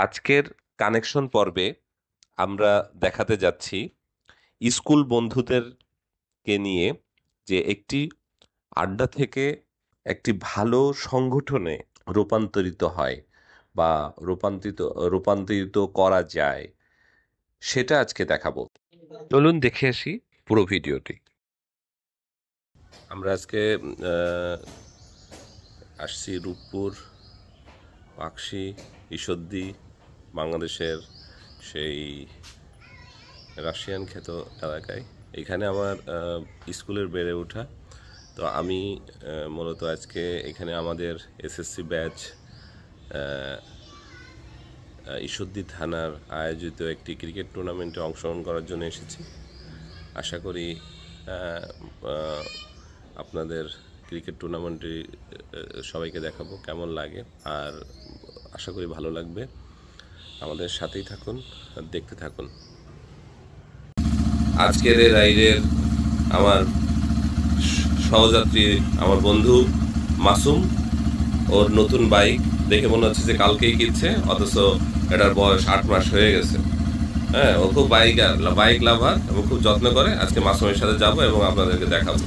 আজকের কানেকশন পর্বে আমরা দেখাতে যাচ্ছি স্কুল বন্ধুদেরকে নিয়ে যে একটি আড্ডা থেকে একটি ভালো সংগঠনে রূপান্তরিত হয় বা রূপান্তরিত করা যায়, সেটা আজকে দেখাবো। চলুন দেখে আসি পুরো ভিডিওটি। আমরা আজকে আসছি রূপপুর পাকশি ঈশ্বরদী, বাংলাদেশের সেই রাশিয়ান খ্যাত এলাকায়। এখানে আমার স্কুলের বেড়ে ওঠা। তো আমি মূলত আজকে এখানে আমাদের এসএসসি ব্যাচ ঈশ্বরদী থানার আয়োজিত একটি ক্রিকেট টুর্নামেন্টে অংশগ্রহণ করার জন্য এসেছি। আশা করি আপনাদের ক্রিকেট টুর্নামেন্টে সবাইকে দেখাবো কেমন লাগে, আর আশা করি ভালো লাগবে। আমাদের সাথেই থাকুন আর দেখতে থাকুন। আজকের এই রাইডের আমার সহযাত্রী, আমার বন্ধু মাসুম। ওর নতুন বাইক দেখে মনে হচ্ছে যে কালকেই কিনছে, অথচ এটার বয়স 8 মাস হয়ে গেছে। হ্যাঁ, ও খুব বাইক লাভার এবং খুব যত্ন করে। আজকে মাসুমের সাথে যাবো এবং আপনাদেরকে দেখাবো।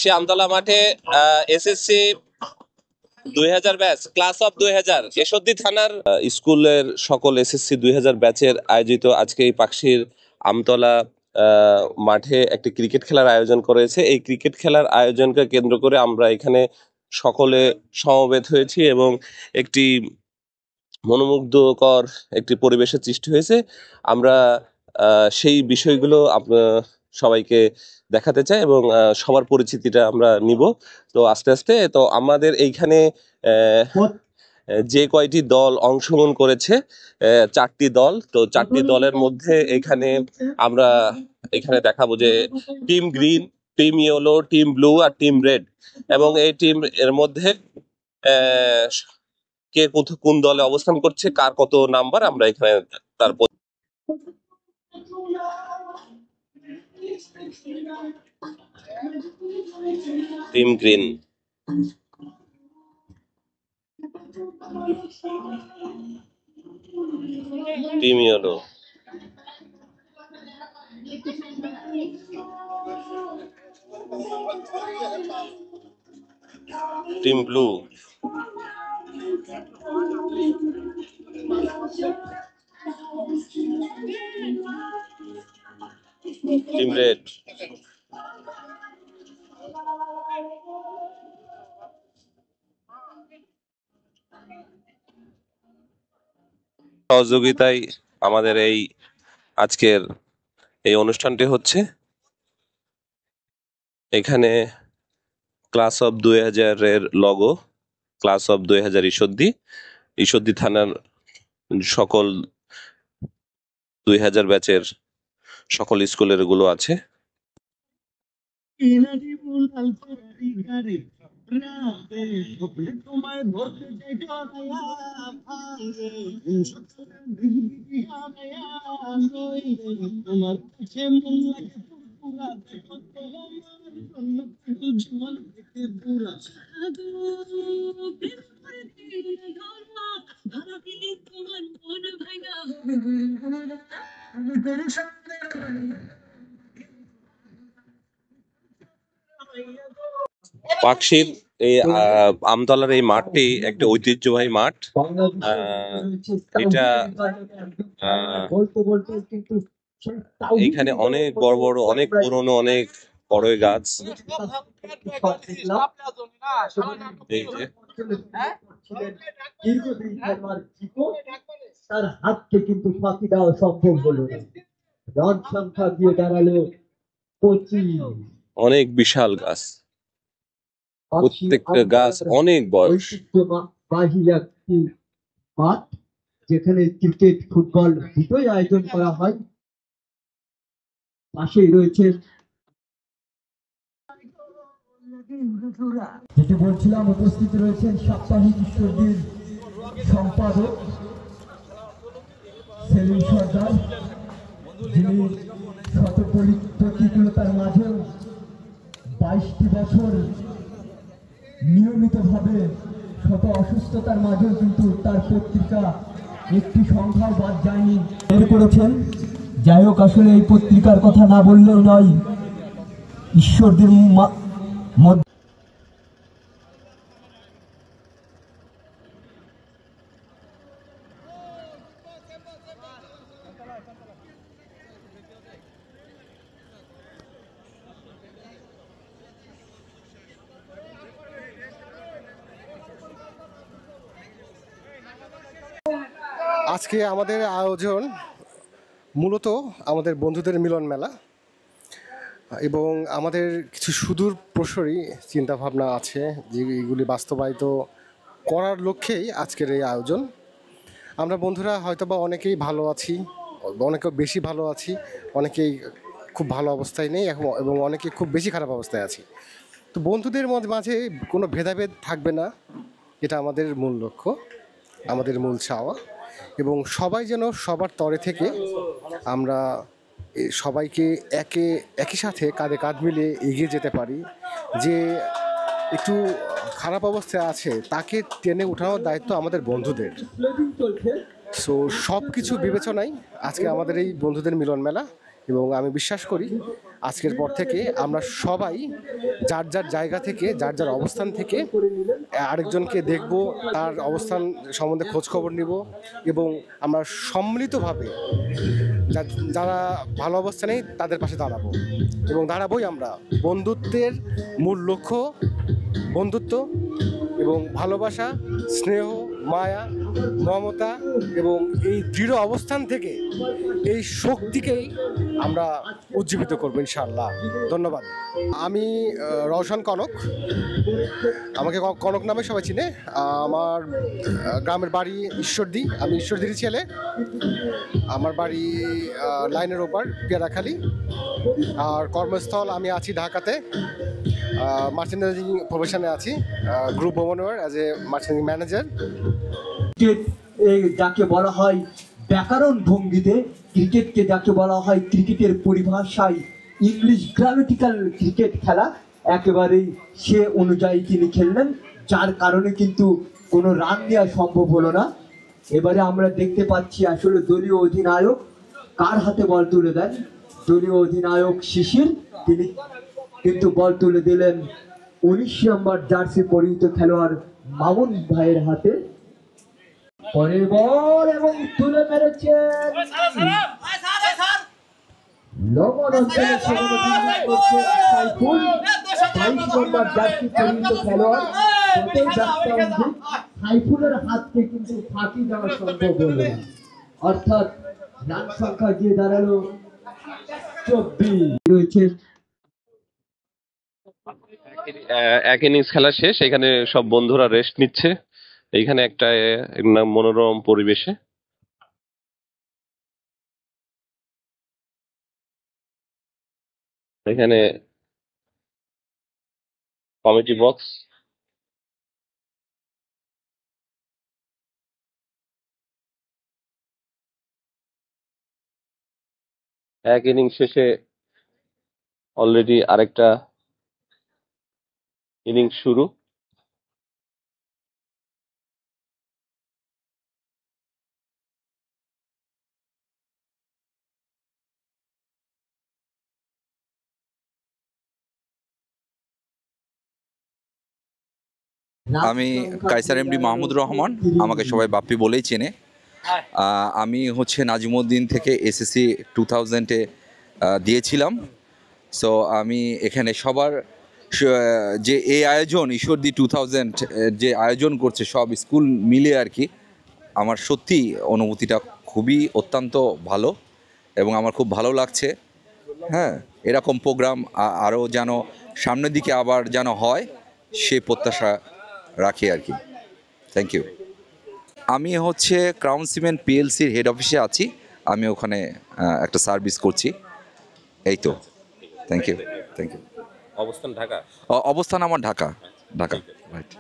পাকশি আমতলা মাঠে এসএসসি 2000 ব্যাচ, ক্লাস অফ 2000, যশোদী থানার স্কুলের সকল এসএসসি 2000 ব্যাচের আয়োজিত আজকে এই পাকশির আমতলা মাঠে একটি ক্রিকেট খেলার আয়োজন করেছে। এই ক্রিকেট খেলার আয়োজনকে কেন্দ্র করে আমরা এখানে সকলে সমবেত হয়েছি এবং একটি মনোমুগ্ধকর একটি পরিবেশের সৃষ্টি হয়েছে। আমরা সেই বিষয়গুলো সবাইকে দেখাতে চাই এবং সবার পরিচিতিটা আমরা নিব। তো আস্তে আস্তে তো আমাদের এইখানে যে কয়টি দল অংশগ্রহণ করেছে, 4টি দল, তো 4টি দলের মধ্যে আমরা এখানে দেখাবো যে team green, team yellow, team blue আর টিম রেড, এবং এই টিম এর মধ্যে কে কোন দলে অবস্থান করছে, কার কত নাম্বার, আমরা এখানে তারপর team green, team yellow, team blue, team red. সহযোগিতায় আমাদের এই আজকের এই অনুষ্ঠানটি হচ্ছে। এখানে ক্লাস অফ 2000 এর লগো, ক্লাস অফ 2000 ঈশ্বরদী থানার সকল 2000 ব্যাচের সকল স্কুলের গুলো আছে। পাকশির এই আমতলার এই মাঠটি একটা ঐতিহ্যবাহী মাঠ। এটা এখানে অনেক বড় বড়, অনেক পুরনো, অনেক বড়ই গাছ। তার হাতকে কিন্তু ফাঁকি দেওয়া সম্ভব হলো না। রান সংখ্যা দিয়ে দাঁড়ালো 25। অনেক বিশাল গাছ, প্রত্যেকটা গাছ অনেক বয়স। ঐতিহ্যবাহী একটি মাঠ যেখানে ক্রিকেট, ফুটবল দুটোই আয়োজন করা হয়। পাশেই রয়েছে, যেটি বলছিলাম, উপস্থিত রয়েছেন সাপ্তাহিক ঈশ্বরদীর সম্পাদক সেলিম সর্দার, যিনি শত প্রতিকূলতার মাঝেও 22টি বছর নিয়মিতভাবে, শত অসুস্থতার মাঝেও কিন্তু তার পত্রিকা একটি সংখ্যাও বাদ যায়নি বের করেছেন। যাই হোক, আসলে এই পত্রিকার কথা না বললেও নয়। ঈশ্বরদীর মধ্যে আজকে আমাদের আয়োজন মূলত আমাদের বন্ধুদের মিলন মেলা, এবং আমাদের কিছু সুদূর প্রসারী চিন্তাভাবনা আছে যেগুলি বাস্তবায়িত করার লক্ষ্যেই আজকের এই আয়োজন। আমরা বন্ধুরা হয়তোবা অনেকেই ভালো আছি, অনেকে বেশি ভালো আছি, অনেকেই খুব ভালো অবস্থায় নেই এবং অনেকে খুব বেশি খারাপ অবস্থায় আছি। তো বন্ধুদের মাঝে কোনো ভেদাভেদ থাকবে না, এটা আমাদের মূল লক্ষ্য, আমাদের মূল চাওয়া। এবং সবাই যেন সবার তরে থেকে আমরা সবাইকে একই সাথে কাঁধে কাঁধ মিলিয়ে এগিয়ে যেতে পারি। যে একটু খারাপ অবস্থায় আছে তাকে টেনে ওঠানোর দায়িত্ব আমাদের বন্ধুদের। সো সব কিছু বিবেচনায় আজকে আমাদের এই বন্ধুদের মিলন মেলা, এবং আমি বিশ্বাস করি আজকের পর থেকে আমরা সবাই যার যার জায়গা থেকে, যার যার অবস্থান থেকে আরেকজনকে দেখব, তার অবস্থান সম্বন্ধে খোঁজ খবর নিব এবং আমরা সম্মিলিতভাবে যারা ভালো অবস্থানে তাদের পাশে দাঁড়াবো এবং দাঁড়াবোই আমরা। বন্ধুত্বের মূল লক্ষ্য বন্ধুত্ব এবং ভালোবাসা, স্নেহ, মায়া, মমতা এবং এই দৃঢ় অবস্থান থেকে এই শক্তিকেই আমরা উজ্জীবিত করবো ইনশাআল্লাহ। ধন্যবাদ। আমি রওশন কনক, আমাকে কনক নামে সবাই চিনে। আমার গ্রামের বাড়ি ঈশ্বরদী, আমি ঈশ্বরদীর ছেলে। আমার বাড়ি লাইনের ওপার পেয়ারাখালী, আর কর্মস্থল আমি আছি ঢাকাতে, মার্চেন্ডাইজিং প্রফেশনে আছি, গ্রুপ ভবনের অ্যাজ এ মার্চেন্ডিং ম্যানেজার। যাকে বলা হয় ব্যাকরণ ভঙ্গিতে, ক্রিকেটকে যাকে বলা হয় ক্রিকেটের পরিভাষায় ইংলিশ গ্রামেটিক্যাল ক্রিকেট খেলা, একেবারেই সে অনুযায়ী তিনি খেললেন, যার কারণে কিন্তু কোনো রান দেওয়া সম্ভব হলো না। এবারে আমরা দেখতে পাচ্ছি আসলে দলীয় অধিনায়ক কার হাতে বল তুলে দেন। দলীয় অধিনায়ক শিশির, তিনি কিন্তু বল তুলে দিলেন 19 নম্বর জার্সি পরিহিত খেলোয়াড় মামুন ভাইয়ের হাতে। পরের বল এবং তুলে মেরেছেন লবণ অঞ্চলে সাইফুল, 22 নম্বর জার্সি পরিহিত খেলোয়াড়। সাইফুলের হাতকে কিন্তু ফাঁকি দেওয়া সম্ভব হলো না, অর্থাৎ রান সংখ্যা গিয়ে দাঁড়ালো 24 রয়েছে। এক ইনিংস খেলা শেষ, এখানে সব বন্ধুরা রেস্ট নিচ্ছে এইখানে একটা মনোরম পরিবেশে। এখানে কমিটি বক্স, এক ইনিংস শেষে অলরেডি আরেকটা ইনিংস শুরু। আমি কায়সার এমডি মাহমুদুর রহমান, আমাকে সবাই বাপ্পি বলেই চেনে। আমি হচ্ছে নাজিমউদ্দিন থেকে এসএসসি 2000-এ দিয়েছিলাম। সো আমি এখানে সবার যে এই আয়োজন ঈশ্বরদী 2000 যে আয়োজন করছে সব স্কুল মিলে আর কি, আমার সত্যি অনুভূতিটা খুবই অত্যন্ত ভালো এবং আমার খুব ভালো লাগছে। হ্যাঁ, এরকম প্রোগ্রাম আরও যেন সামনের দিকে আবার যেন হয় সেই প্রত্যাশা রাখি আর কি। Thank you. আমি হচ্ছে ক্রাউন সিমেন্ট পিএলসির হেড অফিসে আছি, আমি ওখানে একটা সার্ভিস করছি, এই তো। Thank you, thank you. অবস্থান ঢাকা? অবস্থান আমার ঢাকা, ঢাকা, রাইট।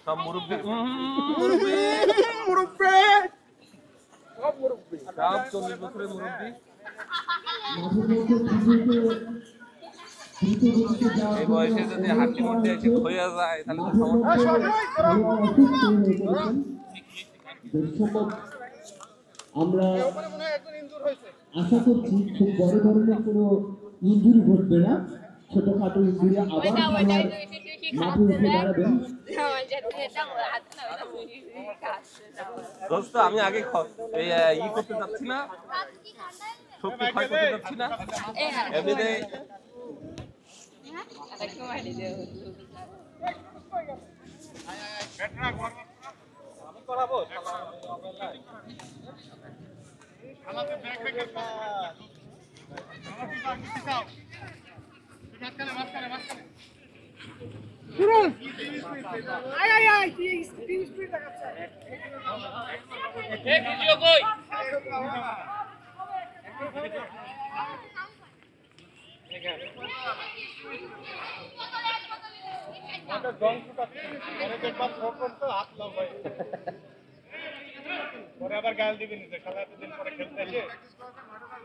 সব মুরব্বি, সব 40 বছরের মুরব্বি। এই বয়সে যদি হাঁটতে মধ্যে এসে হয়ে যায় তাহলে তো সমস্যা। আমরা আশা করছি খুব বড় ধরনের কোনো ইনজুরি ঘটবে না, ছোটখাটো ইনজুরি আবার মাঠে উঠে দাঁড়াবেন। দোস্ত আমি আগে ই করতে যাচ্ছি না, শক্তি ক্ষয় করতে যাচ্ছি না, এমনিতে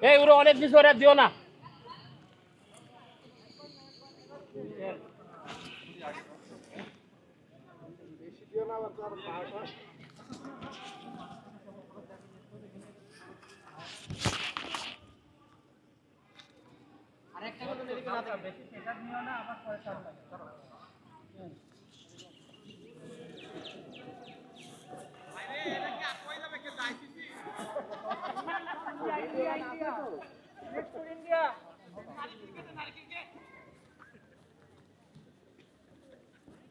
এই ওরা অনেক কিছু ওরা দিও না।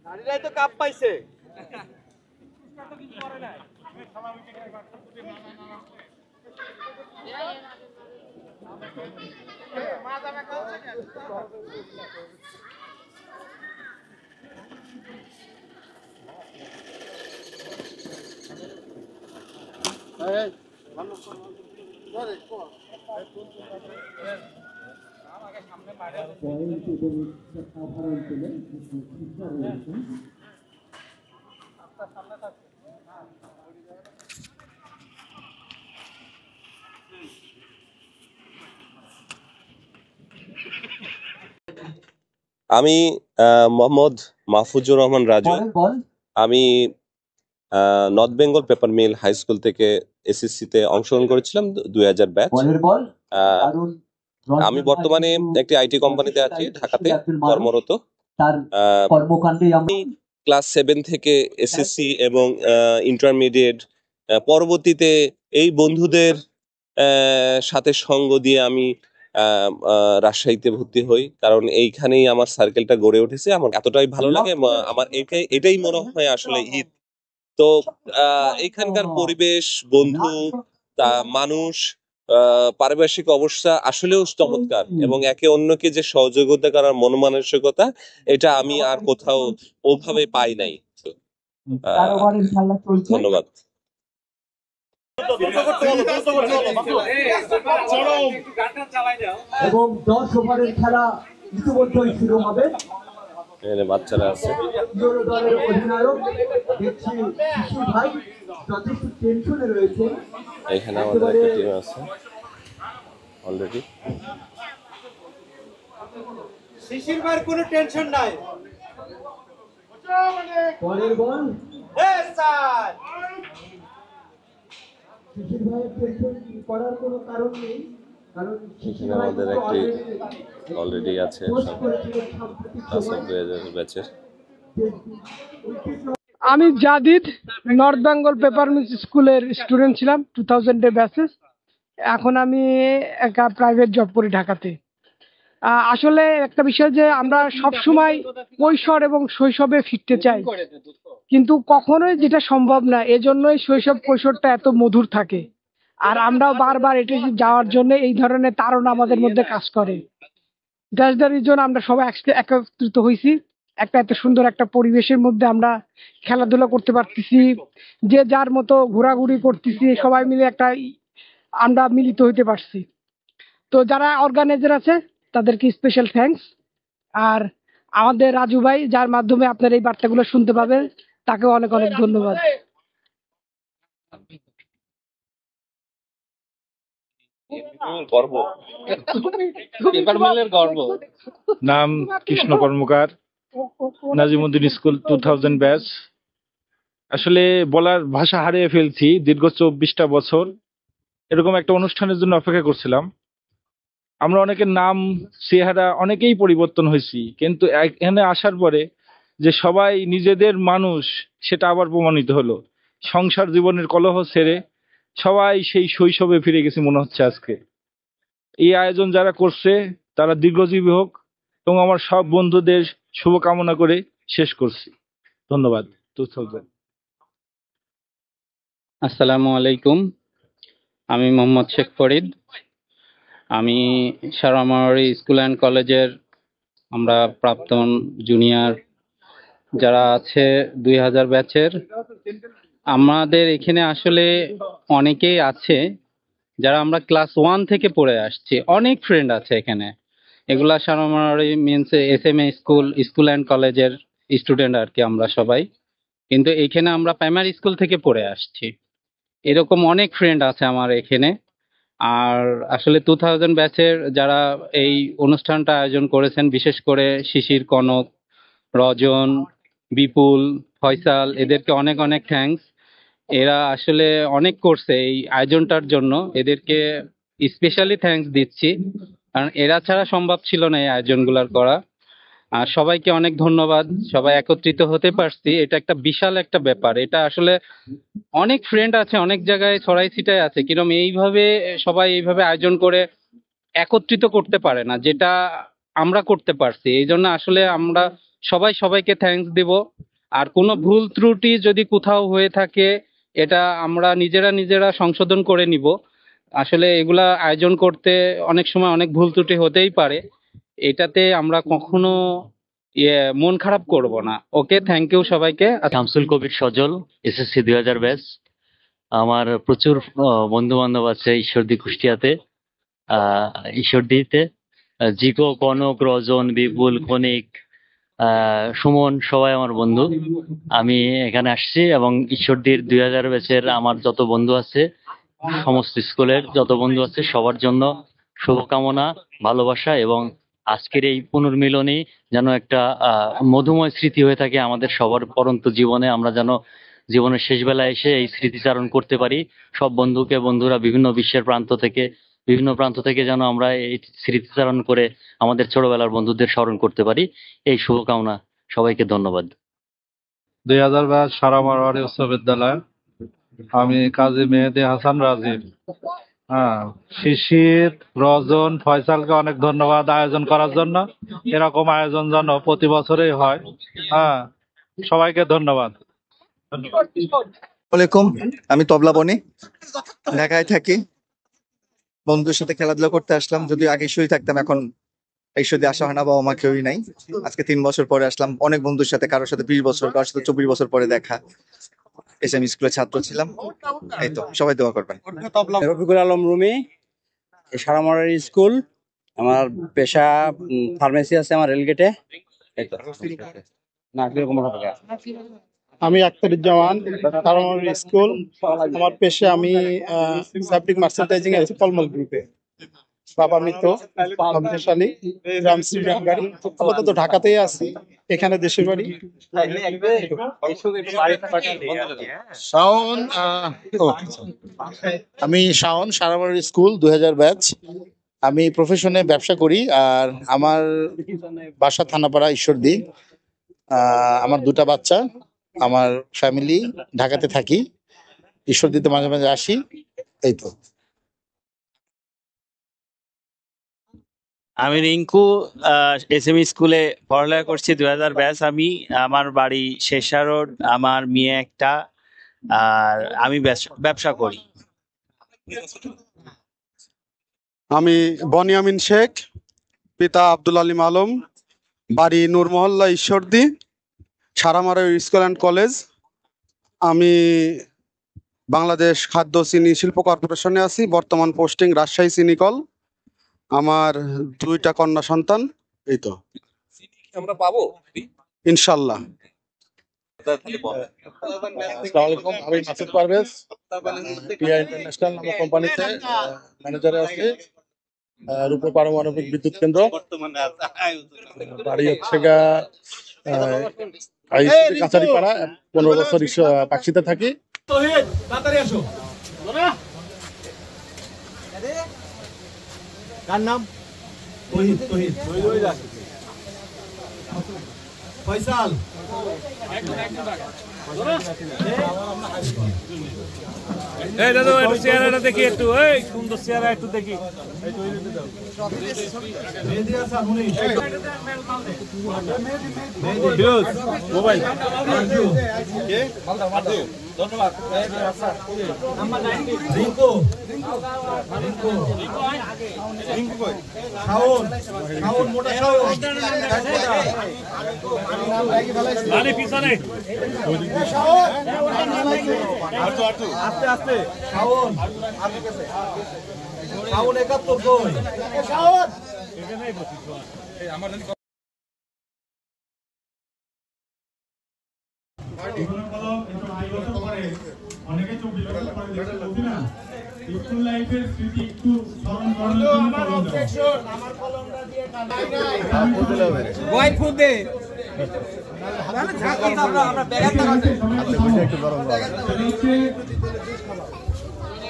নারীরাই তো কাপ পাইছে। আমি মোহাম্মদ মাহফুজুর রহমান রাজু। আমি north Bengal paper mill high school থেকে এসএসসি তে অংশগ্রহণ করেছিলাম 2000 ব্যাচ। আমি বর্তমানে একটি আইটি কোম্পানিতে আছি, ঢাকাতে কর্মরত। আমি ক্লাস 7 থেকে এসএসসি এবং ইন্টারমিডিয়েট, পরবর্তীতে এই বন্ধুদের সাথে সঙ্গ দিয়ে আমি রাজশাহীতে ভর্তি হই, কারণ এইখানেই আমার সার্কেলটা গড়ে উঠেছে। আমার এতটাই ভালো লাগে, আমার এটাই মনে হয় আসলে ঈদ। তো এইখানকার পরিবেশ, বন্ধু, মানুষ, পারিপার্শ্বিক অবস্থা আসলেও চমৎকার, এবং একে অন্যকে যে সহযোগিতা করার মন মানসিকতা, এটা আমি আর কোথাও ওভাবে পাই নাই। ধন্যবাদ। এবং 10 ওভারের খেলা ইতিমধ্যেই শুরু হবে। এখানে বাচ্চারা আছে। দলের অধিনায়ক দেখছি শিশু ভাই যথেষ্ট টেনশনে রয়েছে। এখানে আমাদের একটা টিম আছে অলরেডি। শিশির ভাইয়ের কোনো টেনশন নাই। পরের বল স্যার, শিশির ভাইয়ের টেনশন করার কোনো কারণ নেই, কারণ শিশির এখানে ভাই আমাদের একটি অলরেডি আছে পোস্ট করেছিলেন সাম্প্রতিক সময়ে। 2000 ব্যাচের। আমি জাদিদ, নর্থ বেঙ্গল পেপার মিল স্কুলের স্টুডেন্ট ছিলাম 2000 ব্যাচেস। এখন আমি একটা প্রাইভেট জব করি ঢাকাতে। আসলে একটা বিষয় যে আমরা সব সময় কৈশোর এবং শৈশবে ফিরতে চাই, কিন্তু কখনোই যেটা সম্ভব না। এজন্যই শৈশব কৈশোরটা এত মধুর থাকে, আর আমরাও বারবার এটা যাওয়ার জন্য এই ধরনের তাড়না আমাদের মধ্যে কাজ করে। দ্যাটস দ্য রিজন আমরা সবাই একত্রিত হয়েছি, একটা এত সুন্দর একটা পরিবেশের মধ্যে আমরা খেলাধুলা করতে পারতেছি, যে যার মতো ঘোরাঘুরি করতেছি, সবাই মিলে একটা আমরা মিলিত হইতে পারছি। তো যারা অর্গানাইজার আছে তাদেরকে স্পেশাল থ্যাঙ্কস। আর আমাদের রাজু ভাই, যার মাধ্যমে আপনার এই বার্তাগুলো শুনতে পাবেন, তাকেও অনেক অনেক ধন্যবাদ। নাম কৃষ্ণ কর্মকার, নাজিমুদ্দিন স্কুল 2000 ব্যাচ। আসলে বলার ভাষা হারিয়ে ফেলছি। দীর্ঘ 24টা বছর এরকম একটা অনুষ্ঠানের জন্য অপেক্ষা করছিলাম। আমরা অনেকের নাম, চেহারা অনেকেই পরিবর্তন হয়েছি, কিন্তু এখানে আসার পরে যে সবাই নিজেদের মানুষ, সেটা আবার প্রমাণিত হলো। সংসার জীবনের কলহ ছেড়ে সবাই সেই শৈশবে ফিরে গেছে মনে হচ্ছে আজকে। এই আয়োজন যারা করছে তারা দীর্ঘজীবী হোক, এবং আমার সব বন্ধুদের শুভকামনা করে শেষ করছি। ধন্যবাদ। 2000। আসসালামু আলাইকুম, আমি মোহাম্মদ শেখ ফরিদ। আমি সারামারি স্কুল অ্যান্ড কলেজের আমরা প্রাক্তন জুনিয়র যারা আছে 2000 ব্যাচের। আমাদের এখানে আসলে অনেকেই আছে যারা আমরা ক্লাস 1 থেকে পড়ে আসছি। অনেক ফ্রেন্ড আছে এখানে। এগুলা সারামারি মিনস SMA স্কুল অ্যান্ড কলেজের স্টুডেন্ট আর কি আমরা সবাই। কিন্তু এখানে আমরা প্রাইমারি স্কুল থেকে পড়ে আসছি। এরকম অনেক ফ্রেন্ড আছে আমার এখানে। আর আসলে 2000 ব্যাচের যারা এই অনুষ্ঠানটা আয়োজন করেছেন, বিশেষ করে শিশির, কনক, রজন, বিপুল, ফয়সাল, এদেরকে অনেক অনেক থ্যাঙ্কস। এরা আসলে অনেক করছে এই আয়োজনটার জন্য, এদেরকে স্পেশালি থ্যাঙ্কস দিচ্ছি, কারণ এরা ছাড়া সম্ভব ছিল না এই আয়োজনগুলোর করা। আর সবাইকে অনেক ধন্যবাদ, সবাই একত্রিত হতে পারছি, এটা একটা বিশাল একটা ব্যাপার। এটা আসলে অনেক ফ্রেন্ড আছে অনেক জায়গায় ছড়াই ছিটাই আছে, কিরকম এইভাবে সবাই এইভাবে আয়োজন করে একত্রিত করতে পারে না, যেটা আমরা করতে পারছি। এই জন্য আসলে আমরা সবাই সবাইকে থ্যাঙ্কস দিব। আর কোনো ভুল ত্রুটি যদি কোথাও হয়ে থাকে, এটা আমরা নিজেরা নিজেরা সংশোধন করে নিব। আসলে এগুলা আয়োজন করতে অনেক সময় অনেক ভুল ত্রুটি হতেই পারে, এটাতে আমরা কখনো মন খারাপ করব না। ওকে, থ্যাংক ইউ সবাইকে। শামসুল কবির সজল, এসএসসি 2000 ব্যাচ। আমার প্রচুর বন্ধু বান্ধব আছে ঈশ্বরদী কুষ্টিয়াতে, ঈশ্বরদীতে। জিকো, কনক, রজন, বিপুল, কনিক, সুমন সবাই আমার বন্ধু। আমি এখানে আসছি এবং ঈশ্বরদীর 2000 ব্যাচের আমার যত বন্ধু আছে, সমস্ত স্কুলের যত বন্ধু আছে সবার জন্য শুভকামনা, ভালোবাসা, এবং আজকের এই পুনর্মিলনী যেন একটা মধুময় স্মৃতি হয়ে থাকে আমাদের সবার পরন্ত জীবনে। আমরা যেন জীবনের শেষ বেলায় এসে এই স্মৃতিচারণ করতে পারি। সব বন্ধুরা বিভিন্ন বিশ্বের বিভিন্ন প্রান্ত থেকে যেন আমরা এই স্মৃতিচারণ করে আমাদের ছোটবেলার বন্ধুদের স্মরণ করতে পারি। এই শুভকামনা, সবাইকে ধন্যবাদ। 2000 ব্যাচ সারামারওয়ারি উচ্চ বিদ্যালয়। আমি কাজী মেহেদি হাসান রাজীব। শিশির, রজন, ফয়সালকে অনেক ধন্যবাদ আয়োজন করার জন্য। এরকম আয়োজন যেন প্রতি বছরই হয়। সবাইকে ধন্যবাদ। ওয়ালাইকুম, আমি তবলা বনি, ঢাকায় থাকি। বন্ধুদের সাথে খেলাধুলা করতে আসলাম, যদিও আগে ঈশ্বরী থাকতাম, এখন ঈশ্বরী আসা হয় না, বাবা মা কেউই নাই। আজকে 3 বছর পরে আসলাম, অনেক বন্ধুর সাথে, কারোর সাথে 20 বছর, কারোর সাথে 24 বছর পরে দেখা। এসএম স্কুলের ছাত্র ছিলাম। এই তো, সবাই দোয়া করবেন। রফিকুল আলম রুমি, সারামারি স্কুল। আমার পেশা ফার্মেসি আছে আমার রেলগেটে। এই তো না, কিরকম আমি আখতারুজ্জামান, সারামারি স্কুল। আমার পেশা আমি ফ্যাব্রিক মার্চেন্টাইজিং এ আছি পলমল গ্রুপে। বাবা মৃত, অবশেষালী রাম শ্রীরাম গাড়ি। আপাতত ঢাকাতেই আছি, এখানে দেশের বাড়ি। শাওন, আমি শাওন, সারামারি স্কুল 2000 ব্যাচ। আমি প্রফেশনে ব্যবসা করি, আর আমার বাসা থানাপাড়া, ঈশ্বরদী। আমার 2টা বাচ্চা, আমার ফ্যামিলি, ঢাকাতে থাকি, ঈশ্বরদীতে মাঝে মাঝে আসি। এই তো। আমি রিঙ্কু, এসএম স্কুলে পড়ালেখা করছি 2000 ব্যাচ। আমার বাড়ি শেষা রোড, আমার মেয়ে একটা, আর আমি ব্যবসা করি। আমি বনিয়ামিন শেখ, পিতা আব্দুল আলিম আলম, বাড়ি Nurmahalla, Ishwardi, Saramari school and college. আমি বাংলাদেশ খাদ্য চিনি শিল্প কর্পোরেশনে আছি, বর্তমান পোস্টিং রাজশাহী চিনিকল। আমার 2টা কন্যা সন্তান। এই তো, আমরা পাবো ইনশাল্লাহ। আসসালামু আলাইকুম, আমি মাসুদ পারভেজ, পিয়া ইন্টারন্যাশনাল নামক কোম্পানিতে ম্যানেজারে আছি, রূপপুর পারমাণবিক বিদ্যুৎ কেন্দ্র। বাড়ি হচ্ছে কাছারিপাড়া, 15 বছর পাকশিতে থাকি। কার নাম? ফয়সাল। এই দাদু, একটু চেহারাটা দেখি, একটু এই সুন্দর চেহারা একটু দেখি। মোবাইল ধন্যবাদ। রিঙ্কু, শাওন, মোটা শাওন, পিছনে আস্তে আস্তে। শাওন, শাওন 71 কই? শাওন অনেকে 24 বছর পরে দেখতে বলছি না, স্কুল লাইফের স্মৃতি একটু স্মরণ করার জন্য আমার অবজেকশন, আমার কলমটা দিয়ে টানা নাই নাই।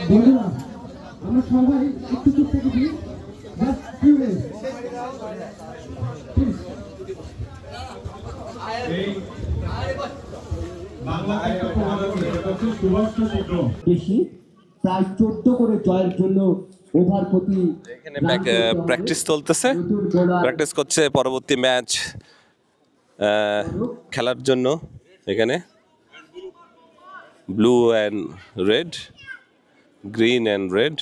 বন্ধুরা আমরা সবাই একটু চুপ থেকে দিই জাস্ট ফিউ মিনিটস বেশি প্রায় 14 করে জয়ের জন্য ওভার প্রতি এখানে প্র্যাকটিস চলতেছে, প্র্যাকটিস করছে পরবর্তী ম্যাচ খেলার জন্য। এখানে blue and red, green and red.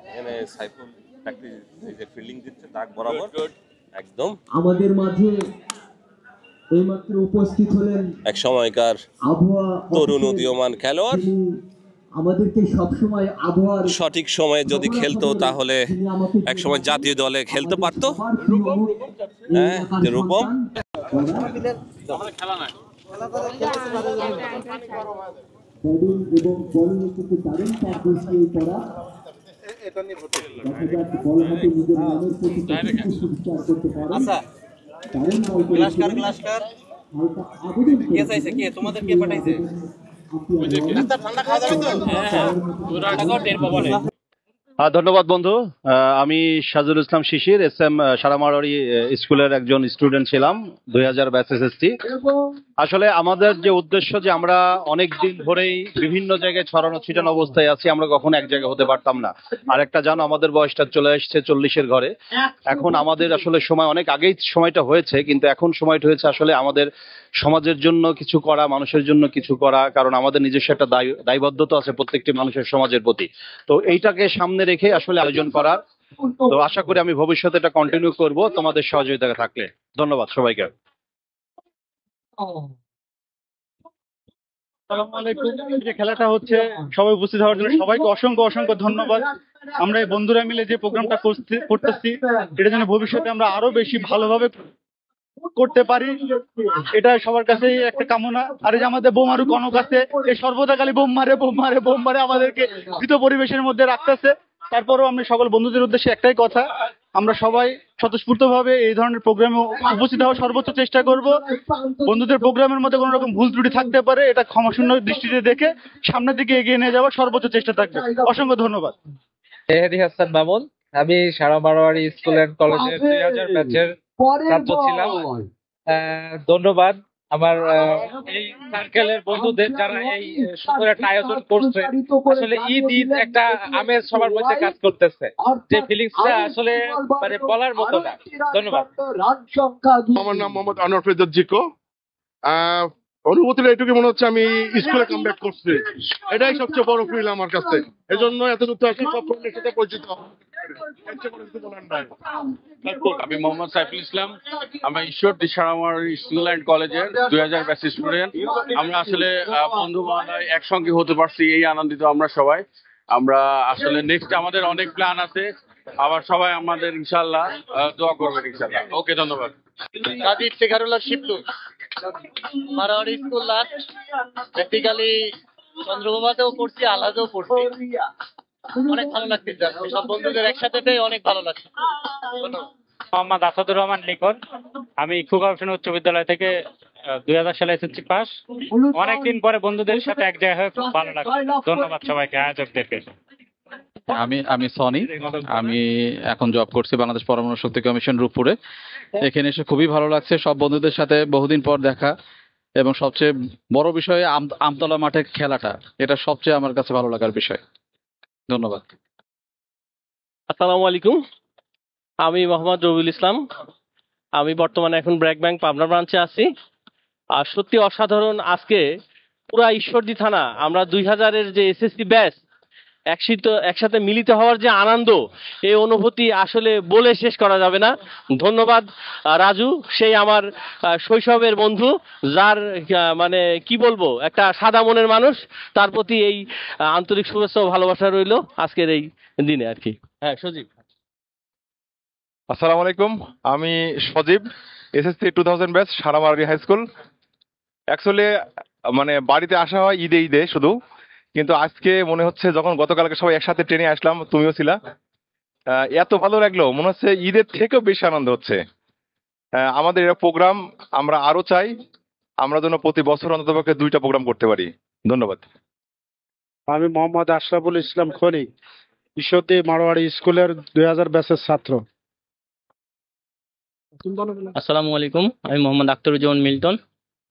এখানে সাইফুল প্র্যাকটিস ফিল্ডিং দিচ্ছে দাগ বরাবর একদম। আমাদের মাঝে এইমাত্র উপস্থিত হলেন এক সময়কার তরুণ উদীয়মান খেলোয়াড়। আমাদেরকে সবসময় আবহাওয়ার সঠিক সময়ে যদি খেলতো তাহলে এক সময় জাতীয় দলে খেলতে পারতো। হ্যাঁ, যে রূপম এবং বলিং থেকে দারুণ পাস বসিয়ে পড়া বল হাতে নিজের নামের প্রতি বিচার করতে পারে। দারুণ বল হালকা আবেদন তোমাদের কে পাঠাইছে? ধন্যবাদ বন্ধু। আমি সাজুল ইসলাম শিশির, SM সারামারি স্কুলের একজন স্টুডেন্ট ছিলাম 2000 ব্যাচ SSC। আসলে আমাদের যে উদ্দেশ্য যে আমরা অনেক দিন ধরেই বিভিন্ন জায়গায় ছড়ানো ছিটানো অবস্থায় আছি, আমরা কখনো এক জায়গায় হতে পারতাম না। আর একটা জানো, আমাদের বয়সটা চলে আসছে 40-এর ঘরে। এখন আমাদের আসলে সময় অনেক আগেই সময়টা হয়েছে, কিন্তু এখন সময়টা হয়েছে আসলে আমাদের সমাজের জন্য কিছু করা, মানুষের জন্য কিছু করা, কারণ আমাদের নিজস্ব একটা দায়বদ্ধতা আছে প্রত্যেকটি মানুষের সমাজের প্রতি। তো এইটাকে সামনে রেখে আসলে আয়োজন করার। তো আশা করি আমি ভবিষ্যতে এটা কন্টিনিউ করব তোমাদের সহযোগিতা থাকলে। ধন্যবাদ সবাইকে। আসসালামু আলাইকুম। যে খেলাটা হচ্ছে, সবাই উপস্থিত হওয়ার জন্য সবাইকে অসংখ্য অসংখ্য ধন্যবাদ। আমরা এই বন্ধুরা মিলে যে প্রোগ্রামটা করতেছি, এটা যেন ভবিষ্যতে আমরা আরো বেশি ভালোভাবে করতে পারি, এটা সবার কাছে একটা কামনা। আর এই যে আমাদের বোমারু কনক আছে, এই সর্বদা খালি বোম মারে বোম মারে বোম মারে, আমাদেরকে ভীত পরিবেশের মধ্যে রাখতেছে। তারপরেও আমি সকল বন্ধুদের উদ্দেশ্যে একটাই কথা, আমরা সবাই স্বতঃস্ফূর্তভাবে এই ধরনের প্রোগ্রামে উপস্থিত হওয়ার সর্বোচ্চ চেষ্টা করব। বন্ধুদের প্রোগ্রামের মধ্যে কোনো রকম ভুল ত্রুটি থাকতে পারে, এটা ক্ষমাশূন্য দৃষ্টিতে দেখে সামনের দিকে এগিয়ে নিয়ে যাওয়ার সর্বোচ্চ চেষ্টা থাকবে। অসংখ্য ধন্যবাদ। মেহেদি হাসান মামুন, আমি সারা মারোয়ারি স্কুল অ্যান্ড কলেজের 2000 ব্যাচের ছাত্র ছিলাম। ধন্যবাদ আমার এই সার্কেলের বন্ধুদের যারা এই সুন্দর একটা আয়োজন করছে। আসলে ঈদ একটা আমেজ সবার মধ্যে কাজ করতেছে, যে ফিলিংসটা আসলে মানে বলার মতো না। ধন্যবাদ। আমার নাম মোহাম্মদ আনোয়ার ফেরদৌস জিকো। অনুভূতিটা এটুকু মনে হচ্ছে আমি স্কুলে কামব্যাক করছি, এটাই সবচেয়ে বড় ফিল আমার কাছে। এই জন্য এত দূর আসি, সব ফ্রেন্ডের সাথে পরিচিত। আমি মোহাম্মদ সাইফুল ইসলাম, আমরা ঈশ্বরদী সারামারি স্কুল অ্যান্ড কলেজের 2000 ব্যাচ স্টুডেন্ট। আমরা আসলে বন্ধু বান্ধব একসঙ্গে হতে পারছি, এই আনন্দিত আমরা সবাই। আমরা আসলে নেক্সট আমাদের অনেক প্ল্যান আছে, আবার সবাই আমাদের ইনশাল্লাহ দোয়া করবেন ইনশাল্লাহ। ওকে, ধন্যবাদ। Kazi Iftekharullah Shiblu, Marwari school last, practically চন্দ্রপ্রভাতেও পড়ছি, আলাদাও পড়ছি। অনেক ভালো লাগছে, সব বন্ধুদের একসাথে পেয়ে অনেক ভালো লাগছে। মোহাম্মদ আসাদুর রহমান লিখন, আমি খুকা হোসেন উচ্চ বিদ্যালয় থেকে 2000 সালে SSC পাস। অনেকদিন পরে বন্ধুদের সাথে এক জায়গায় হয়ে খুব ভালো লাগছে। ধন্যবাদ সবাইকে, আয়োজকদেরকে। আমি সনি, আমি এখন জব করছি বাংলাদেশ পরমাণু শক্তি কমিশন রূপপুরে। এখানে এসে খুবই ভালো লাগছে, সব বন্ধুদের সাথে বহুদিন পর দেখা, এবং সবচেয়ে বড় বিষয় আমতলা মাঠে খেলাটা, এটা সবচেয়ে আমার কাছে ভালো লাগার বিষয়। ধন্যবাদ। আসসালামু আলাইকুম, আমি মোহাম্মদ রবিউল ইসলাম। আমি বর্তমানে এখন ব্র্যাক ব্যাংক পাবনা ব্রাঞ্চে আছি। আর সত্যি অসাধারণ, আজকে পুরা ঈশ্বরদী থানা আমরা 2000-এর যে SSC ব্যাচ একসাথে মিলিত হওয়ার যে আনন্দ, এই অনুভূতি আসলে বলে শেষ করা যাবে না। ধন্যবাদ রাজু, সেই আমার শৈশবের বন্ধু, যার মানে কি বলবো, একটা সাদা মনের মানুষ, তার প্রতি এই আন্তরিক শুভেচ্ছা ও ভালোবাসা রইল আজকের এই দিনে আর কি। হ্যাঁ, সজীব। আসসালামু আলাইকুম, আমি Sajib, SSC 2000 batch Saramari high school. Actually মানে বাড়িতে আসা হয় ঈদে শুধু, কিন্তু আজকে মনে হচ্ছে যখন গতকালকে সবাই একসাথে ট্রেনে আসলাম, তুমিও ছিলা, এত ভালো লাগলো, মনে হচ্ছে ঈদের থেকেও বেশি আনন্দ হচ্ছে। আমাদের এরা প্রোগ্রাম আমরা আরো চাই, আমরা যেন প্রতি বছর অন্ততপক্ষে 2টা প্রোগ্রাম করতে পারি। ধন্যবাদ। আমি মোহাম্মদ আশরাফুল ইসলাম খনিক, ঈশ্বরদী মারোয়াড়ি স্কুলের 2000 ব্যাচের ছাত্র। আসসালামু আলাইকুম, আমি Mohammad Akhtaruzzaman Milton,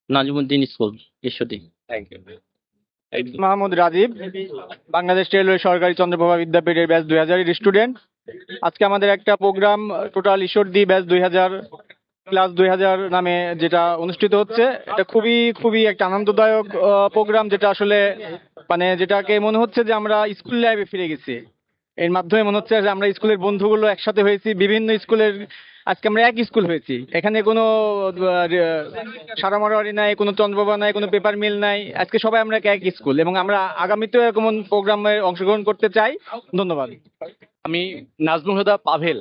Nazimuddin school, Ishwardi. Thank you. Mahmud Rajib, Bangladesh railway সরকারি চন্দ্রপ্রভা বিদ্যাপীঠের ব্যাচ 2000 স্টুডেন্ট। আজকে আমাদের একটা program total Ishwardi batch 2000 class 2000 নামে যেটা অনুষ্ঠিত হচ্ছে, এটা খুবই একটা আনন্দদায়ক প্রোগ্রাম, যেটা আসলে মানে যেটাকে মনে হচ্ছে যে আমরা স্কুল লাইফে ফিরে গেছি। এর মাধ্যমে মনে হচ্ছে যে আমরা স্কুলের বন্ধুগুলো একসাথে হয়েছি, বিভিন্ন স্কুলের আজকে আমরা এক স্কুল হয়েছি। এখানে কোনো সারা মারোয়ারি নাই, কোনো চন্দ্রপ্রভা নাই, কোনো পেপার মিল নাই, আজকে সবাই আমরা এক স্কুল, এবং আমরা আগামীতেও এরকম প্রোগ্রামে অংশগ্রহণ করতে চাই। ধন্যবাদ। আমি নাজমুল হুদা পাভেল,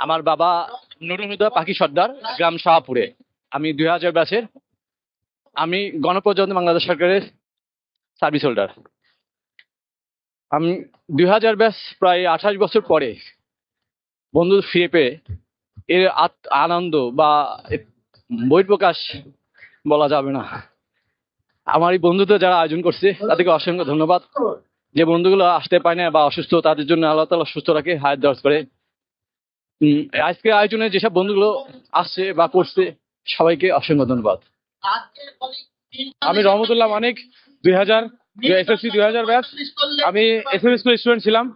আমার বাবা নুরুল হুদা পাখি সর্দার, গ্রাম শাহপুরে। আমি 2000 ব্যাচের, আমি গণপ্রজাতন্ত্রী বাংলাদেশ সরকারের সার্ভিস হোল্ডার। আমি 2000 ব্যাচ প্রায় 28 বছর পরে বন্ধু ফিরে পেয়ে এর আনন্দ বা বহিঃপ্রকাশ বলা যাবে না। আমার এই বন্ধুদের যারা আয়োজন করছে তাদেরকে অসংখ্য ধন্যবাদ। যে বন্ধুগুলো আসতে পায় না বা অসুস্থ, তাদের জন্য আল্লাহ তাআলা সুস্থ রাখে, হায়াত দরাজ করে। আজকে আয়োজনে যেসব বন্ধুগুলো আসছে বা করছে সবাইকে অসংখ্য ধন্যবাদ। আমি রহমতুল্লাহ মানিক, 2000 এসএসসি 2000 ব্যাচ। আমি এসএম স্কুল স্টুডেন্ট ছিলাম।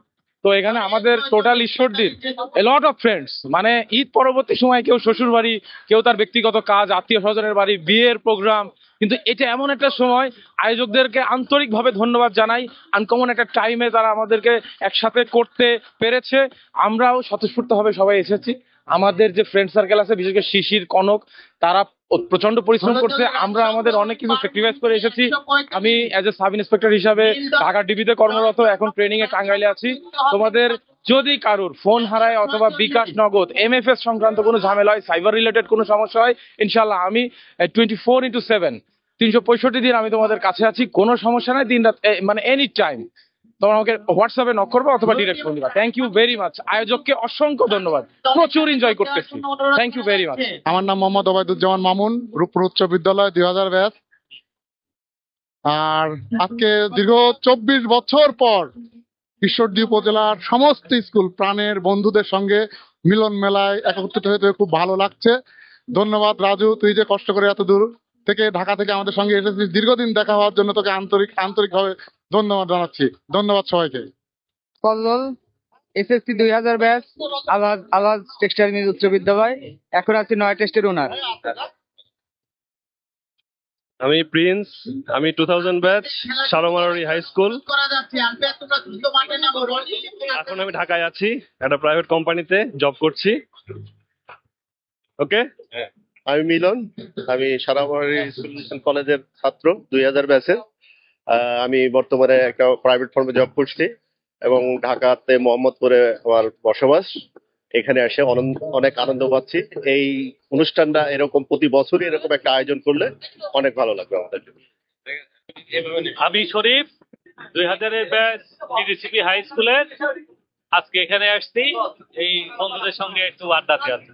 তো এখানে আমাদের টোটাল ঈশ্বরদীর এ লট অফ ফ্রেন্ডস, মানে ঈদ পরবর্তী সময় কেউ শ্বশুর বাড়ি, কেউ তার ব্যক্তিগত কাজ, আত্মীয় স্বজনের বাড়ি, বিয়ের প্রোগ্রাম, কিন্তু এটা এমন একটা সময় আয়োজকদেরকে আন্তরিকভাবে ধন্যবাদ জানাই। আনকমন একটা টাইমে তারা আমাদেরকে একসাথে করতে পেরেছে। আমরাও স্বতঃস্ফূর্তভাবে সবাই এসেছি। আমাদের যে ফ্রেন্ড সার্কেল আছে, বিশেষ করে শিশির, কনক, তারা প্রচন্ড পরিশ্রম করছে। আমরা আমাদের অনেক কিছু স্যাক্রিফাইস করে এসেছি। আমি অ্যাজ এ সাব ইন্সপেক্টর হিসাবে ঢাকা ডিবিতে কর্মরত, এখন ট্রেনিং এ টাঙ্গাইলে আছি। তোমাদের যদি কারোর ফোন হারায় অথবা বিকাশ, নগদ, এমএফএস সংক্রান্ত কোনো ঝামেলা হয়, সাইবার রিলেটেড কোনো সমস্যা হয়, ইনশাল্লাহ আমি 24/7 365 দিন আমি তোমাদের কাছে আছি। কোনো সমস্যা নাই, দিন রাত মানে এনি টাইম তোমরা আমাকে হোয়াটসঅ্যাপে নক করবো অথবা ডিরেক্ট ফোন দিবা। Thank you very much. আয়োজককে অসংখ্য ধন্যবাদ, প্রচুর এনজয় করতেছি। Thank you very much. আমার নাম মোহাম্মদ ওবায়দুজ্জামান মামুন, রূপপুর উচ্চ বিদ্যালয় 2000 ব্যাচ। আর আজকে দীর্ঘ 24 বছর পর ঈশ্বরদী উপজেলার সমস্ত স্কুল প্রাণের বন্ধুদের সঙ্গে মিলন মেলায় একত্রিত হতে খুব ভালো লাগছে। ধন্যবাদ রাজু, তুই যে কষ্ট করে এত দূর থেকে ঢাকা থেকে আমাদের সঙ্গে এসেছিস, দীর্ঘদিন দেখা হওয়ার জন্য তোকে আন্তরিকভাবে ধন্যবাদ জানাচ্ছি। ধন্যবাদ সবাইকে। ফজল, এসএসসি 2000 ব্যাচ, আলাজ টেক্সটাইল মিল উচ্চ বিদ্যালয়। এখন আছি 9 টেস্টের ওনার। আমি প্রিন্স, আমি 2000 ব্যাচ, সারমারি হাই স্কুল। এখন আমি ঢাকায় আছি, একটা প্রাইভেট কোম্পানিতে জব করছি। ওকে। আমি মিলন, আমি সারামারি স্কুল কলেজের ছাত্র 2000 ব্যাচের। আমি বর্তমানে একটা প্রাইভেট ফার্মে জব করছি এবং ঢাকাতে মোহাম্মদপুরে আমার বসবাস। এখানে এসে অনেক আনন্দ পাচ্ছি। এই অনুষ্ঠানটা এরকম প্রতি বছরই এরকম একটা আয়োজন করলে অনেক ভালো লাগবে আমাদের। আমি শরীফ, 2000 ব্যাচ, ডিডিসিপি হাই স্কুলের। আজকে এখানে আসছি এই বন্ধুদের সঙ্গে একটু আড্ডাতে আছি।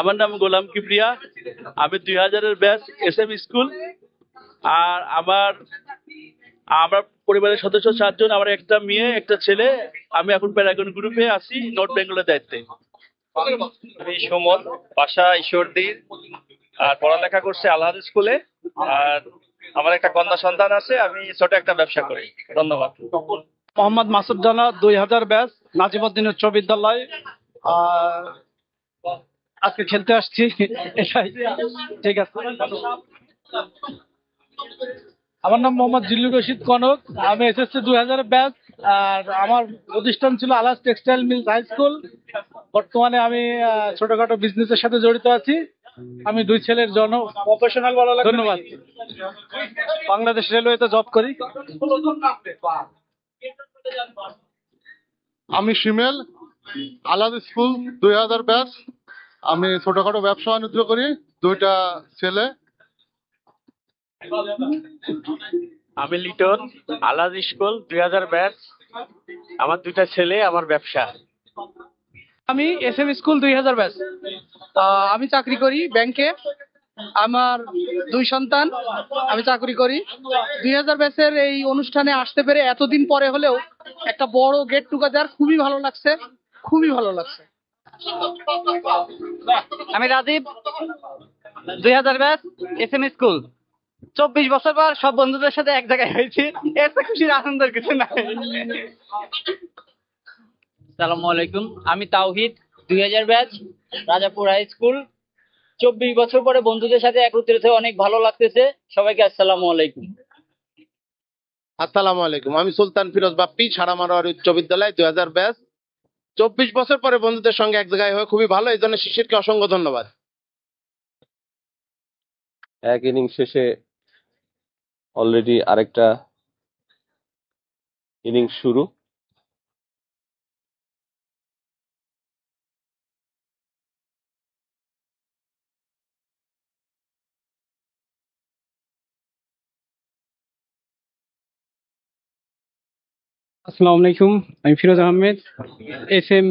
আমার নাম গোলাম কিবরিয়া, আমি 2000 ব্যাচ, এসএম স্কুল। আর আমার পরিবারের সদস্য 7 জন, আমার একটা মেয়ে, একটা ছেলে। আমি এখন প্যারাগন গ্রুপে আছি, নর্থ বেঙ্গলের দায়িত্বে। আমি সুমন, বাসা ঈশ্বরদী, আর পড়ালেখা করছে আলহাজ স্কুলে। আর আমার একটা কন্যা সন্তান আছে, আমি ছোট একটা ব্যবসা করি। ধন্যবাদ। মোহাম্মদ মাসুদ জানা, 2000 ব্যাচ, নাজিমুদ্দিন উচ্চ বিদ্যালয়। আর আজকে খেলতে আসছি, এটাই। ঠিক আছে। আমার নাম মোহাম্মদ জিল্লুর রশিদ কনক, আমি এসএসসি 2000 ব্যাচ। আর আমার প্রতিষ্ঠান ছিল আলাস টেক্সটাইল মিল হাই স্কুল। বর্তমানে আমি ছোটখাটো বিজনেসের সাথে জড়িত আছি। আমি 2 ছেলের জন্য প্রফেশনাল বলা লাগে। ধন্যবাদ। বাংলাদেশ রেলওয়েতে জব করি। আমি শিমেল, আলাদ স্কুল 2000 ব্যাচ। আমি ছোটখাটো ব্যবসা বাণিজ্য করি, 2টা ছেলে। আমি লিটন, আলাদ স্কুল 2000 ব্যাচ। আমার 2টা ছেলে, আমার ব্যবসা। আমি SM স্কুল 2000 ব্যাচ। আমি চাকরি করি ব্যাংকে। আমার 2 সন্তান, আমি চাকরি করি। 2000 ব্যাচের এই অনুষ্ঠানে আসতে পেরে এতদিন পরে হলেও একটা বড় গেট টুগেদার, খুবই ভালো লাগছে, খুবই ভালো লাগছে। আমি রাজীব, 2000 ব্যাচ, SM স্কুল। 24 বছর পর সব বন্ধুদের সাথে এক জায়গায় হয়েছি, এর তো খুশির আনন্দের কিছু নাই। আসসালামু আলাইকুম, আমি তাওহিদ, 2000 ব্যাচ, রাজাপুর হাই স্কুল। 24 বছর পরে বন্ধুদের সাথে একত্রিত হয়ে অনেক ভালো লাগতেছে। সবাইকে আসসালামু আলাইকুম। আসসালামু আলাইকুম, আমি সুলতান ফিরোজ বাপ্পি, সারা মারোয়ারি উচ্চ বিদ্যালয় 2000 ব্যাচ। 24 বছর পরে বন্ধুদের সঙ্গে এক জায়গায় হয়ে খুবই ভালো, এই জন্য শিশিরকে অসংখ্য ধন্যবাদ। এক ইনিংস শেষে অলরেডি আরেকটা ইনিংস শুরু। আসসালামু আলাইকুম, আমি ফিরোজ আহমেদ, SM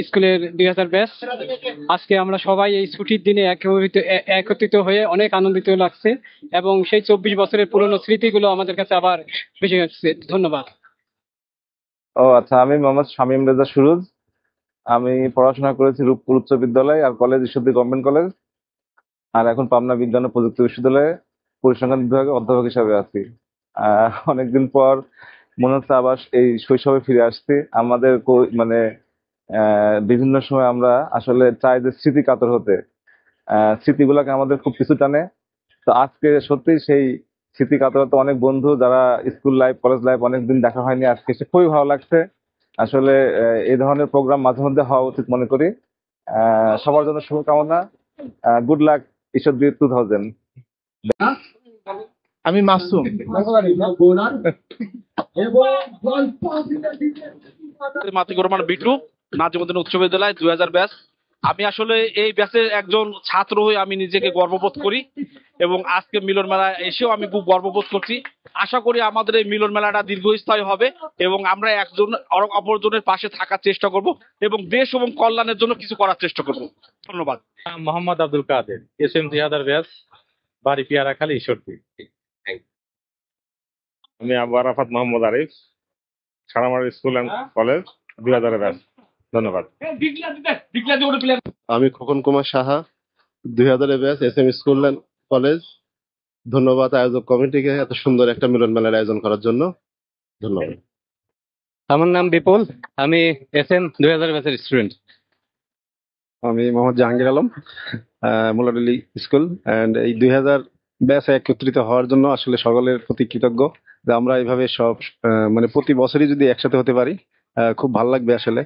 স্কুলের 2000 ব্যাচ। আজকে আমরা সবাই এই ছুটির দিনে একত্রিত হয়ে অনেক আনন্দিত লাগছে এবং সেই 24 বছরের পুরনো স্মৃতিগুলো আমাদের কাছে আবার বেশি হচ্ছে। ধন্যবাদ। ও আচ্ছা, আমি মোহাম্মদ শামীম রেজা সুরুজ। আমি পড়াশোনা করেছি রূপপুর উচ্চ বিদ্যালয় আর কলেজ ঈশ্বরদী গভর্নমেন্ট কলেজ, আর এখন পাবনা বিজ্ঞান ও প্রযুক্তি বিশ্ববিদ্যালয়ে পরিসংখ্যান বিভাগে অধ্যাপক হিসাবে আছি। অনেকদিন পর মনে হচ্ছে আবার এই শৈশবে ফিরে আসছি। আমাদের মানে বিভিন্ন সময় আমরা আসলে চাই যে স্মৃতি কাতর হতে, স্মৃতিগুলোকে আমাদের খুব পিছু টানে। তো আজকে সত্যি সেই স্মৃতি কাতরতে অনেক বন্ধু যারা স্কুল লাইফ কলেজ লাইফ অনেকদিন দেখা হয়নি, আজকে সে খুবই ভালো লাগছে। আসলে এই ধরনের প্রোগ্রাম মাঝে মধ্যে হওয়া উচিত মনে করি। সবার জন্য শুভকামনা। Good luck Ishwardi 2000। আমি মাসুম, মাতিকুর রহমান বিটু, নাজিমুদ্দিন উচ্চ বিদ্যালয় 2000 ব্যাচ। আমি আসলে এই ব্যাচের একজন ছাত্র হয়ে আমি নিজেকে গর্ববোধ করি এবং আজকে মিলন মেলা এসেও আমি খুব গর্ববোধ করছি। আশা করি আমাদের এই মিলন মেলাটা দীর্ঘস্থায়ী হবে এবং আমরা একজন অপরজনের পাশে থাকার চেষ্টা করব এবং দেশ এবং কল্যাণের জন্য কিছু করার চেষ্টা করব। ধন্যবাদ। মোহাম্মদ আব্দুল কাদের, SM 2000 ব্যাচ, বাড়ি পিয়ারাখালী, ঈশ্বরদী। আমি Abu Arafat Mohammad Arif, Saramari school and college 2000 batch. ধন্যবাদ। আমি Khokon Kumar Saha, 2000 batch, SM school and college. ধন্যবাদ আয়োজক কমিটিকে এত সুন্দর একটা মিলন মেলার আয়োজন করার জন্য। ধন্যবাদ। আমার নাম বিপুল, আমি SM 2000 ব্যাচের স্টুডেন্ট। আমি মোহাম্মদ জাহাঙ্গীর আলম, মোলাডলি স্কুল অ্যান্ড এই 2000 ব্যাচে একত্রিত হওয়ার জন্য আসলে সকলের প্রতি কৃতজ্ঞ যে আমরা এইভাবে সব মানে প্রতি বছরই যদি একসাথে হতে পারি খুব ভালো লাগবে আসলে।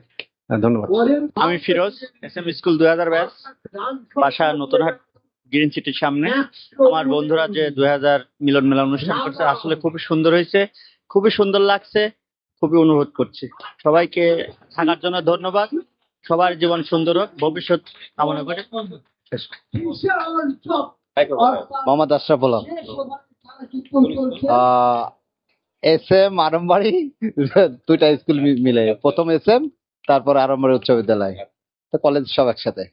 ধন্যবাদ। আমি ফিরোজ, SM স্কুল 2000 ব্যাচ, বাসা নতুনহাট গ্রিন সিটির সামনে। আমার বন্ধুরা যে 2000 মিলন মেলা অনুষ্ঠান করছে আসলে খুবই সুন্দর হয়েছে, খুবই সুন্দর লাগছে, খুবই অনুরোধ করছি সবাইকে থাকার জন্য। ধন্যবাদ। সবার জীবন সুন্দর হোক, ভবিষ্যৎ কামনা করে। মোহাম্মদ আশরাফুল হক, SM আরমবাড়ি, 2টা স্কুল মিলে, প্রথম SM, তারপর আরমবাড়ি উচ্চ বিদ্যালয়, তো কলেজ সব একসাথে,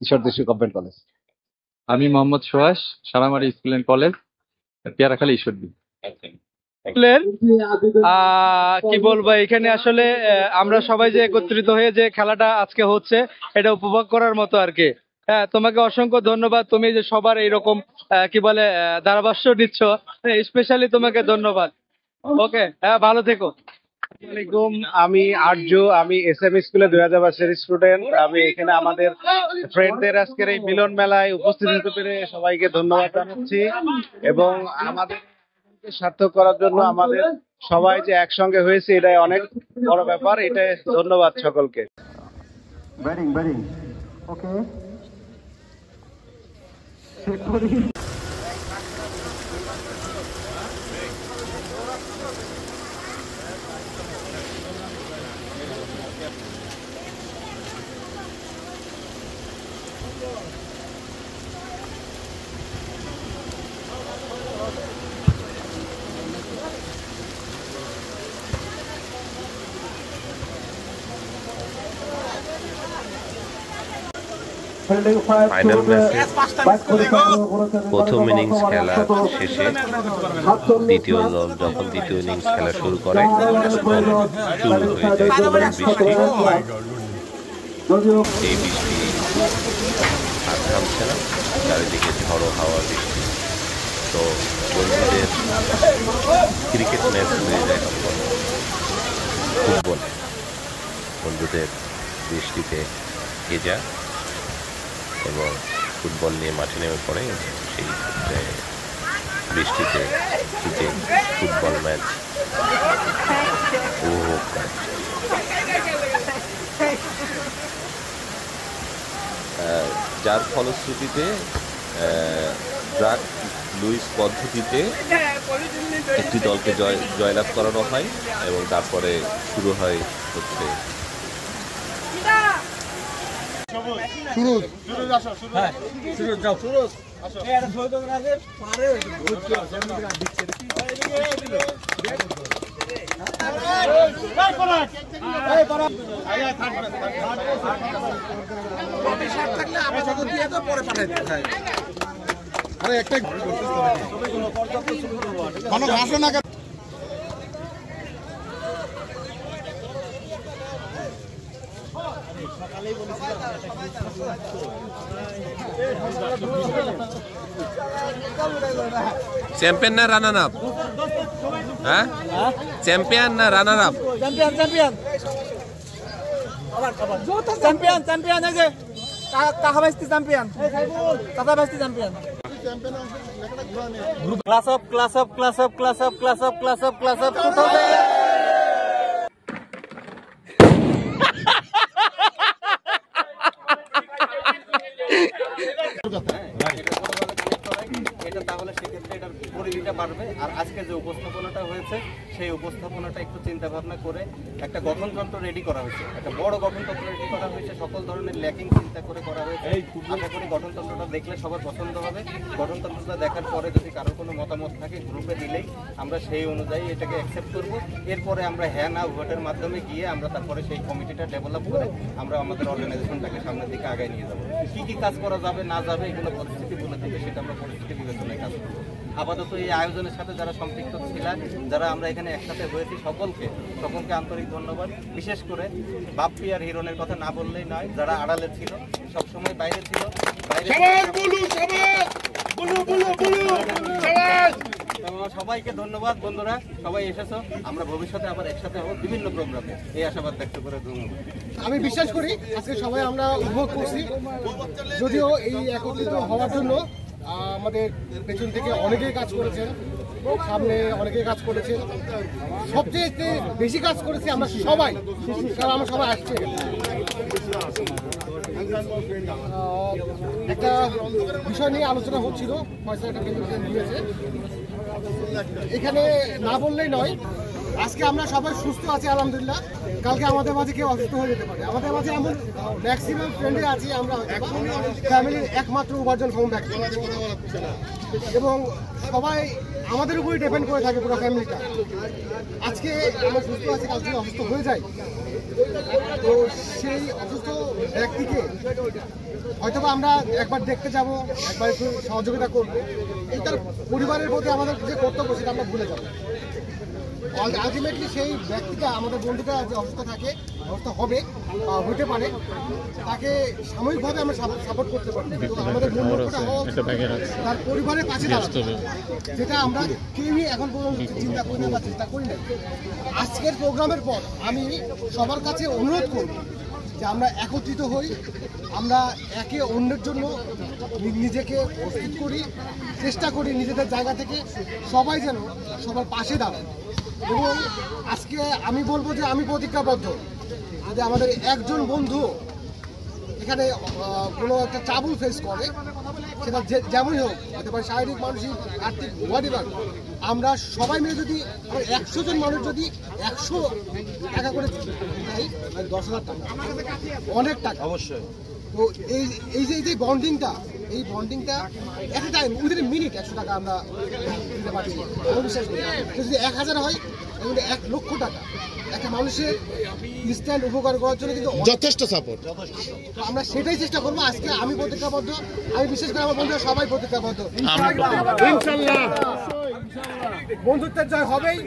ঈশ্বরদী গভর্নমেন্ট কলেজ। আমি Mohammad Suhas, Saramari school and college, Piyarakhali, Ishwardi. কি বলবো, এখানে আসলে আমরা সবাই যে একত্রিত হয়ে যে খেলাটা আজকে হচ্ছে এটা উপভোগ করার মতো আর কি। হ্যাঁ, তোমাকে অসংখ্য ধন্যবাদ। তুমি যে সবার এইরকম কি বলে ধারাভাষ্য দিচ্ছ, স্পেশালি তোমাকে ধন্যবাদ। ওকে, হ্যাঁ, ভালো থেকো। আসসালামাইকুম, আমি আর্য, আমি SM স্কুলে 2000 ব্যাচের স্টুডেন্ট। আমি এখানে আমাদের ফ্রেন্ডদের আজকের এই মিলন মেলায় উপস্থিত হতে পেরে সবাইকে ধন্যবাদ জানাচ্ছি এবং আমাদের সার্থক করার জন্য আমাদের সবাই যে একসঙ্গে হয়েছে এটাই অনেক বড় ব্যাপার। এটাই ধন্যবাদ সকলকে। ব্যাটিং ওকে ফাইনাল ম্যাচে প্রথম ইনিংস খেলা শেষে দ্বিতীয় দল যখন দ্বিতীয় ইনিংস খেলা শুরু করে তখন শুরু হয়ে যায় বৃষ্টি। এই বৃষ্টি আর থামছে না, চারিদিকে ঝড়ো হাওয়া বৃষ্টি। তো বন্ধুদের ক্রিকেট ম্যাচ হয়ে যায় তখন ফুটবল। বন্ধুদের বৃষ্টিতে ভেজা এবং ফুটবল নিয়ে মাঠে নেমে পড়ে, সেই ক্ষেত্রে বৃষ্টিতে ভিজে ফুটবল ম্যাচ উপভোগ করে। যার ফলশ্রুতিতে ড্রাগ লুইস পদ্ধতিতে একটি দলকে জয়লাভ করানো হয় এবং তারপরে শুরু হয় হচ্ছে চ্যাম্পিয়ন না রানার আপ? হ্যাঁ, চ্যাম্পিয়ন না রানার আপ? চ্যাম্পিয়ন এই যে কাহা বাইস্তি চ্যাম্পিয়ন, কাদা বাইস্তি champion. Class of class of class of class of class of class of class of 2000। এটা তাহলে সেক্ষেত্রে এটার পরিধিটা বাড়বে। আর আজকে যে উপস্থাপনাটা হয়েছে সেই উপস্থাপনাটা একটু চিন্তা ভাবনা করে একটা গঠনতন্ত্র রেডি করা হয়েছে, একটা বড় গঠনতন্ত্র রেডি করা হয়েছে, সকল ধরনের ল্যাকিং চিন্তা করে করা হয়েছে। আশা করি গঠনতন্ত্রটা দেখলে সবার পছন্দ হবে। গঠনতন্ত্রটা দেখার পরে যদি কারোর কোনো মতামত থাকে গ্রুপে দিলেই আমরা সেই অনুযায়ী এটাকে অ্যাকসেপ্ট করব। এরপরে আমরা হ্যাঁ না ভোটের মাধ্যমে গিয়ে আমরা তারপরে সেই কমিটিটা ডেভেলপ করে আমরা আমাদের অর্গানাইজেশনটাকে সামনের দিকে আগায় নিয়ে যাবো। কী কী কাজ করা যাবে না যাবে এগুলো পরিস্থিতি বলে দেবে, সেটা আমরা পরিস্থিতি বিবেচনায় কাজ করবো। আপাতত এই আয়োজনের সাথে যারা সম্পৃক্ত ছিলেন, যারা আমরা এখানে একসাথে হয়েছি, সকলকে আন্তরিক ধন্যবাদ। বিশেষ করে বাপ্পি আর হিরণের কথা না বললেই নয়, যারা আড়ালে ছিল, সবসময় বাইরে ছিল, সবাইকে ধন্যবাদ। বন্ধুরা সবাই এসেছো, আমরা ভবিষ্যতে আবার একসাথে হবো বিভিন্ন প্রোগ্রামে, এই আশাবাদ ব্যক্ত করে ধন্যবাদ। আমি বিশ্বাস করি আজকে সবাই আমরা উপভোগ করছি, যদিও এই একত্রিত হওয়ার জন্য আমাদের পেছন থেকে অনেকেই কাজ করেছেন, সামনে অনেকেই কাজ করেছেন, সবচেয়ে বেশি কাজ করেছি আমরা সবাই, কারণ আমরা সবাই আসছি। একটা বিষয় নিয়ে আলোচনা হচ্ছিল, পয়সা একটা দিয়েছে এখানে না বললেই নয়। আজকে আমরা সবাই সুস্থ আছি আলহামদুলিল্লাহ, কালকে আমাদের মাঝে কেউ অসুস্থ হয়ে যেতে পারে। আমাদের মাঝে এমন ম্যাক্সিমাম ফ্রেন্ডে আছি আমরা ফ্যামিলির একমাত্র উপার্জনক্ষম ব্যক্তি, এবং সবাই আমাদের উপরই ডিপেন্ড করে থাকে পুরো ফ্যামিলিটা। আজকে আমরা সুস্থ আছি, কালকে অসুস্থ হয়ে যাই, তো সেই অসুস্থ ব্যক্তিকে হয়তোবা আমরা একবার দেখতে যাব, একবার একটু সহযোগিতা করবো, এই তার পরিবারের প্রতি আমাদের যে কর্তব্য সেটা আমরা ভুলে যাবো। আলটিমেটলি সেই ব্যক্তিটা, আমাদের বন্ধুটা যে অসুস্থ থাকে, অসুস্থ হবে হতে পারে, তাকে সাময়িকভাবে আমরা সাপোর্ট করতে পারি, আমাদের বন্ধুটা তার পরিবারের পাশে দাঁড়াতে, যেটা আমরা কেউই এখন পর্যন্ত চিন্তা করি না বা চেষ্টা করি না। আজকের প্রোগ্রামের পর আমি সবার কাছে অনুরোধ করব যে আমরা একত্রিত হই, আমরা একে অন্যের জন্য নিজেকে প্রস্তুত করি, চেষ্টা করি নিজেদের জায়গা থেকে সবাই যেন সবার পাশে দাঁড়ায়। এবং আজকে আমি বলবো যে আমি প্রতিজ্ঞাবদ্ধ, যদি আমাদের একজন বন্ধু এখানে কোনো একটা ট্রাবল ফেস করে, সেটা যেমনই হোক, হতে পারে শারীরিক, মানসিক, আর্থিক, হোয়াটএভার, আমরা সবাই মিলে যদি 100 জন মানুষ যদি 100 টাকা করে দেয়, 10,000 টাকা, অনেক টাকা অবশ্যই। তো এই যে বন্ডিংটা, এই বন্ডিংটা একটা টাইম উইদিন মিনিট 100 টাকা আমরা দিতে পারছি। আমি বিশ্বাস করি যদি 1000 হয় কিন্তু 1 লক্ষ টাকা একটা মানুষের ইনস্ট্যান্ট উপকার করার জন্য কিন্তু যথেষ্ট সাপোর্ট। তো আমরা সেটাই চেষ্টা করবো। আজকে আমি প্রতিজ্ঞাবদ্ধ, আমি বিশেষ করে আমার বন্ধুরা সবাই প্রতিজ্ঞাবদ্ধ, ইনশাআল্লাহ বন্ধুত্বের জয় হবেই।